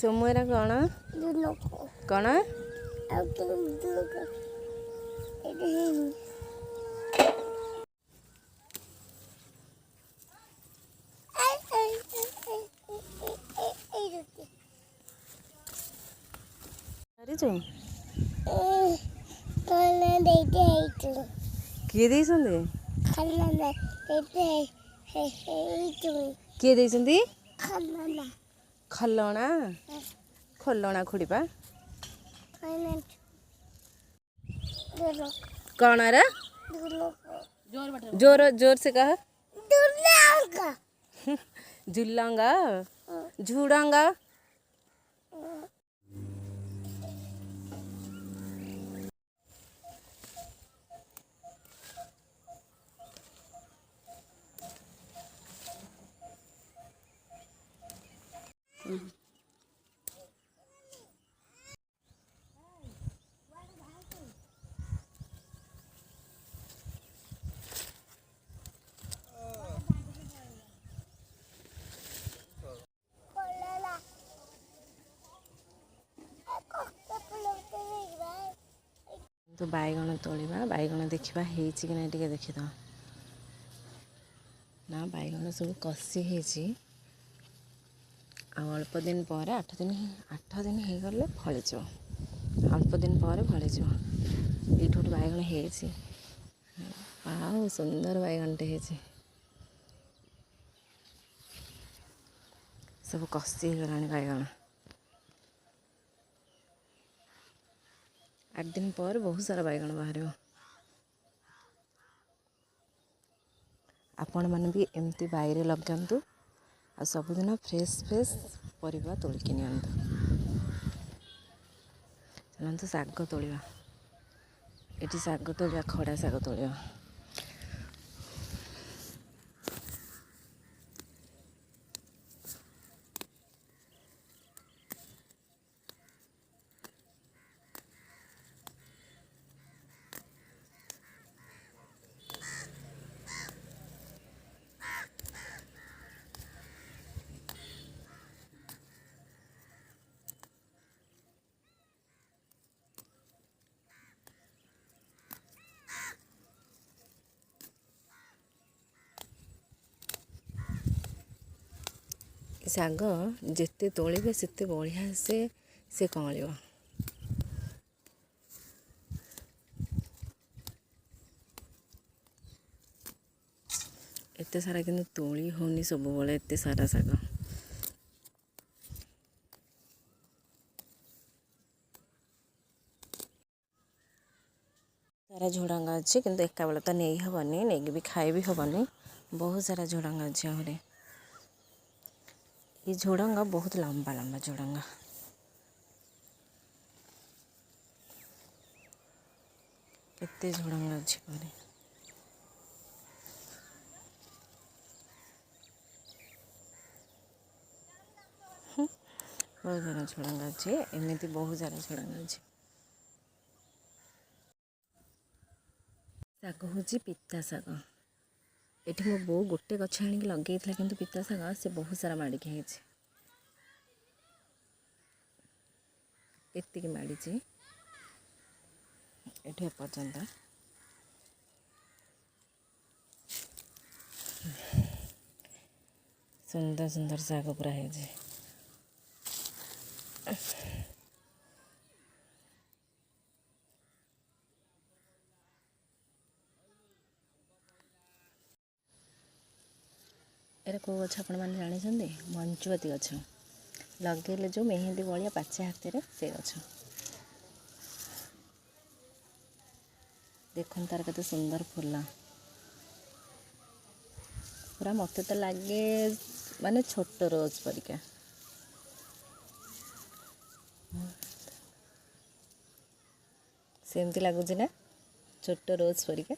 Somu era कौन कौन किए देइसंदे किए देइसंदी खलणा खलणा खुड़ीपा कौन रे जोर जोर से कह झुलंगा झुड़ंगा तो बैगण तोड़ा बैगण देखा कि ना टे देखीद ना बैगण सब कषि अल्प दिन पर 8 दिन हो गले फल अल्प दिन पर फल ये बैगण हो सुंदर बैगणटे हो सब कषि गला बैगण 8 दिन पर बहुत सारा बैगण बाहर आपण मैंने भी एमती बाईरे लगातु आ सबुदिन फ्रेश फ्रेश परिवा तोलिकी नियंतु चलते शाग तोड़ा ये शाग तोड़ा खड़ा शाग तोड़ा शाग जिते तोड़े से बढ़िया से कमल एते सारा कि तोली होनी सब बड़े एते सारा शाग सारा झुड़ंगा अच्छे किंतु एका बेला तो नहीं हेनी नहीं भी खाई भी हेनी बहुत सारा झुड़ंगा अच्छे आहरी ये झुड़ंगा बहुत लंबा लंबा झुड़ंगा केते झुड़ंगा अच्छे घरे बहुत सारा झुड़ंगा अच्छे एमती बहुत सारा झुड़ंगा अच्छे शाग हूँ पिता शाग ये मो बो गोटे गछ आनिक लगे कि पिता शाग से बहुत सारा माड़िकी एतिक माड़ी ये पर्यंत सुंदर सुंदर शाग पूरा है एरा कौ गछ आपण मैंने जानी मंचुआती गछ लगे जो मेहंदी भाया पाचे हाथ में से गछ देखो तार के सुंदर फुला पूरा मत तो लगे माने छोट रोज परिका सेमती लगुच ना छोट रोज परिका